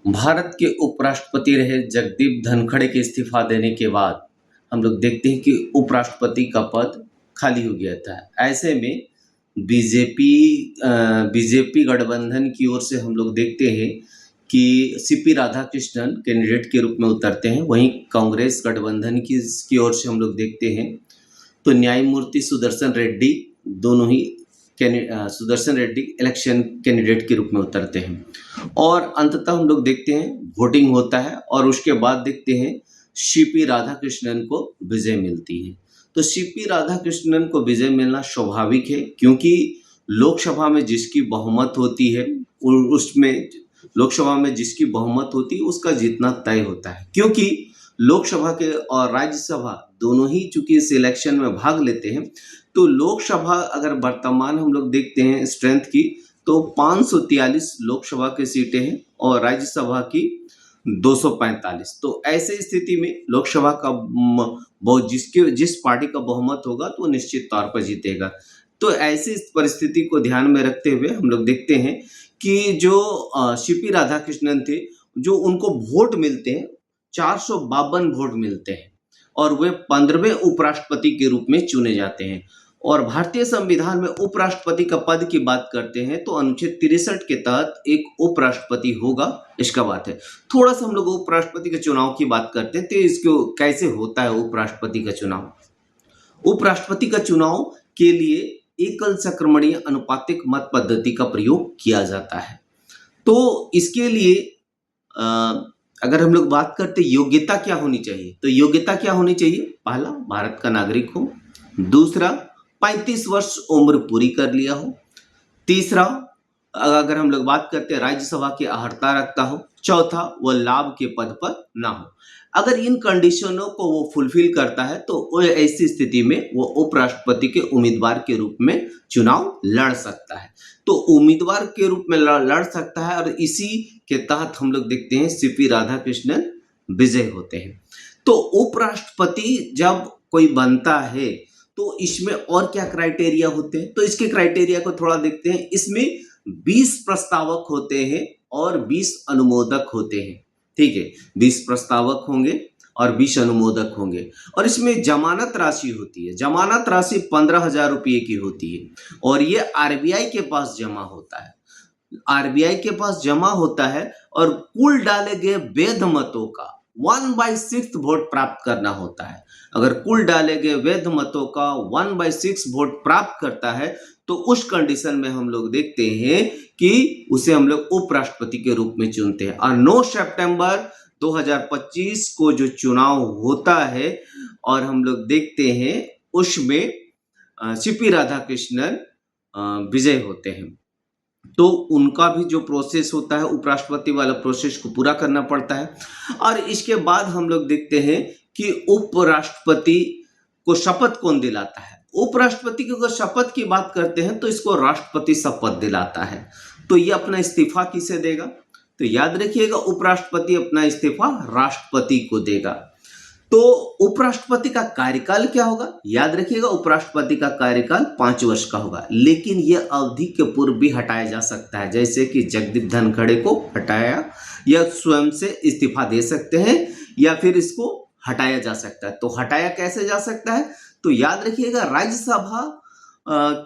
भारत के उपराष्ट्रपति रहे जगदीप धनखड़ के इस्तीफा देने के बाद हम लोग देखते हैं कि उपराष्ट्रपति का पद खाली हो गया था। ऐसे में बीजेपी बीजेपी गठबंधन की ओर से हम लोग देखते हैं कि सीपी राधाकृष्णन कैंडिडेट के रूप में उतरते हैं। वहीं कांग्रेस गठबंधन की ओर से हम लोग देखते हैं तो न्यायमूर्ति सुदर्शन रेड्डी दोनों ही सुदर्शन रेड्डी इलेक्शन कैंडिडेट के रूप में उतरते हैं और अंततः हम लोग देखते हैं वोटिंग होता है और उसके बाद देखते हैं सीपी राधाकृष्णन को विजय मिलती है। तो सीपी राधाकृष्णन को विजय मिलना स्वाभाविक है क्योंकि लोकसभा में जिसकी बहुमत होती है उसमें लोकसभा में जिसकी बहुमत होती है उसका जीतना तय होता है, क्योंकि लोकसभा के और राज्यसभा दोनों ही चूंकि इस इलेक्शन में भाग लेते हैं। तो लोकसभा अगर वर्तमान हम लोग देखते हैं स्ट्रेंथ की तो 543 लोकसभा की सीटें हैं और राज्यसभा की 245। तो ऐसे स्थिति में लोकसभा का जिस पार्टी का बहुमत होगा तो निश्चित तौर पर जीतेगा। तो ऐसी परिस्थिति को ध्यान में रखते हुए हम लोग देखते हैं कि जो सीपी राधाकृष्णन थे जो उनको वोट मिलते हैं 452 वोट मिलते हैं और वे 15वें उपराष्ट्रपति के रूप में चुने जाते हैं। और भारतीय संविधान में उपराष्ट्रपति का पद की बात करते हैं तो अनुच्छेद 63 के तहत एक उपराष्ट्रपति होगा, इसका बात है। थोड़ा सा हम लोग उपराष्ट्रपति के चुनाव की बात करते हैं तो इसको कैसे होता है उपराष्ट्रपति का चुनाव। उपराष्ट्रपति का चुनाव के लिए एकल संक्रमणीय अनुपातिक मत पद्धति का प्रयोग किया जाता है। तो इसके लिए अगर हम लोग बात करते योग्यता क्या होनी चाहिए तो योग्यता क्या होनी चाहिए, पहला भारत का नागरिक हो, दूसरा 35 वर्ष उम्र पूरी कर लिया हो, तीसरा अगर हम लोग बात करते हैं राज्यसभा की अर्हता रखता हो, चौथा वह लाभ के पद पर ना हो। अगर इन कंडीशनों को वो फुलफिल करता है तो वो ऐसी स्थिति में वो उपराष्ट्रपति के उम्मीदवार के रूप में चुनाव लड़ सकता है। तो उम्मीदवार के रूप में लड़ सकता है और इसी के तहत हम लोग देखते हैं सीपी राधाकृष्णन विजय होते हैं। तो उपराष्ट्रपति जब कोई बनता है तो इसमें और क्या क्राइटेरिया होते हैं तो इसके क्राइटेरिया को थोड़ा देखते हैं। इसमें 20 प्रस्तावक होते हैं और 20 अनुमोदक होते हैं, ठीक है। 20 प्रस्तावक होंगे और 20 अनुमोदक होंगे और इसमें जमानत राशि होती है। जमानत राशि 15,000 रुपये की होती है और ये आरबीआई के पास जमा होता है। आरबीआई के पास जमा होता है और कुल डाले गए वैध मतों का 1/6 वोट प्राप्त करना होता है। अगर कुल डाले गए वैध मतों का 1/6 वोट प्राप्त करता है तो उस कंडीशन में हम लोग देखते हैं कि उसे हम लोग उपराष्ट्रपति के रूप में चुनते हैं। और 9 सितंबर 2025 को जो चुनाव होता है और हम लोग देखते हैं उसमें सीपी राधाकृष्णन विजय होते हैं। तो उनका भी जो प्रोसेस होता है उपराष्ट्रपति वाला प्रोसेस को पूरा करना पड़ता है और इसके बाद हम लोग देखते हैं कि उपराष्ट्रपति को शपथ कौन दिलाता है। उपराष्ट्रपति की अगर शपथ की बात करते हैं तो इसको राष्ट्रपति शपथ दिलाता है। तो ये अपना इस्तीफा किसे देगा तो याद रखिएगा उपराष्ट्रपति अपना इस्तीफा राष्ट्रपति को देगा। तो उपराष्ट्रपति का कार्यकाल क्या होगा, याद रखिएगा उपराष्ट्रपति का कार्यकाल 5 वर्ष का होगा, लेकिन यह अवधि के पूर्व भी हटाया जा सकता है। जैसे कि जगदीप धनखड़ को हटाया या स्वयं से इस्तीफा दे सकते हैं या फिर इसको हटाया जा सकता है। तो हटाया कैसे जा सकता है तो याद रखिएगा राज्यसभा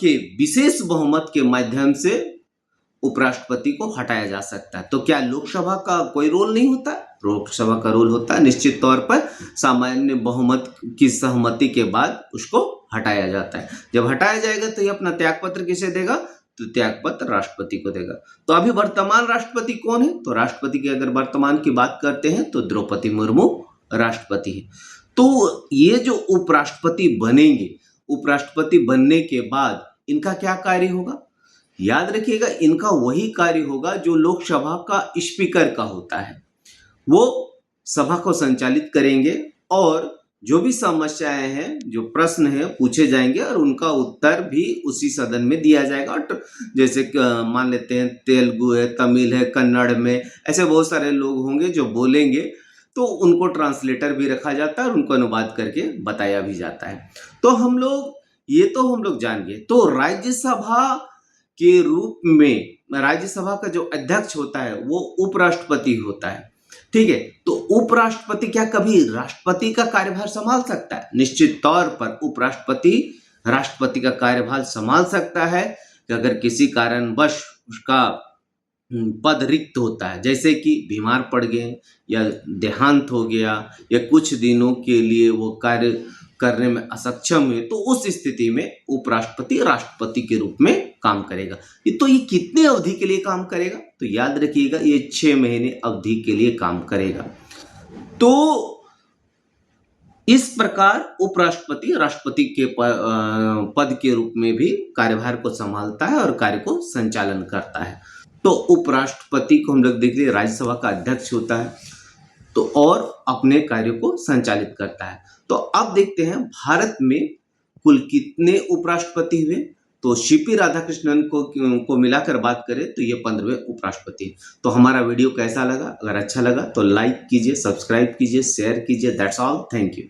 के विशेष बहुमत के माध्यम से उपराष्ट्रपति को हटाया जा सकता है। तो क्या लोकसभा का कोई रोल नहीं होता, लोकसभा का रोल होता है। निश्चित तौर पर सामान्य बहुमत की सहमति के बाद उसको हटाया जाता है। जब हटाया जाएगा तो ये अपना त्यागपत्र किसे देगा तो त्यागपत्र राष्ट्रपति को देगा। तो अभी वर्तमान राष्ट्रपति कौन है तो राष्ट्रपति की अगर वर्तमान की बात करते हैं तो द्रौपदी मुर्मू राष्ट्रपति है। तो ये जो उपराष्ट्रपति बनेंगे, उपराष्ट्रपति बनने के बाद इनका क्या कार्य होगा, याद रखिएगा इनका वही कार्य होगा जो लोकसभा का स्पीकर का होता है। वो सभा को संचालित करेंगे और जो भी समस्याएं हैं, जो प्रश्न हैं पूछे जाएंगे और उनका उत्तर भी उसी सदन में दिया जाएगा। जैसे मान लेते हैं तेलुगु है, तमिल है, कन्नड़ में, ऐसे बहुत सारे लोग होंगे जो बोलेंगे तो उनको ट्रांसलेटर भी रखा जाता है और उनको अनुवाद करके बताया भी जाता है। तो हम लोग जान गए। तो राज्यसभा के रूप में राज्यसभा का जो अध्यक्ष होता है वो उपराष्ट्रपति होता है। ठीक है, तो उपराष्ट्रपति क्या कभी राष्ट्रपति का कार्यभार संभाल सकता है? निश्चित तौर पर उपराष्ट्रपति राष्ट्रपति का कार्यभार संभाल सकता है कि अगर किसी कारणवश उसका पद रिक्त होता है, जैसे कि बीमार पड़ गए या देहांत हो गया या कुछ दिनों के लिए वो कार्य करने में असक्षम हुए, तो उस स्थिति में उपराष्ट्रपति राष्ट्रपति के रूप में काम करेगा। तो ये कितने अवधि के लिए काम करेगा? तो याद रखिएगा, ये 6 महीने अवधि के लिए काम करेगा। तो इस प्रकार उपराष्ट्रपति राष्ट्रपति के पद के रूप में भी कार्यभार को संभालता है और कार्य को संचालन करता है। तो उपराष्ट्रपति को हम लोग देख लिए राज्यसभा का अध्यक्ष होता है, तो और अपने कार्य को संचालित करता है। तो अब देखते हैं भारत में कुल कितने उपराष्ट्रपति हुए। तो सीपी राधाकृष्णन को मिलाकर बात करें तो ये 15वें उपराष्ट्रपति। तो हमारा वीडियो कैसा लगा? अगर अच्छा लगा तो लाइक कीजिए, सब्सक्राइब कीजिए, शेयर कीजिए। That's all, thank you.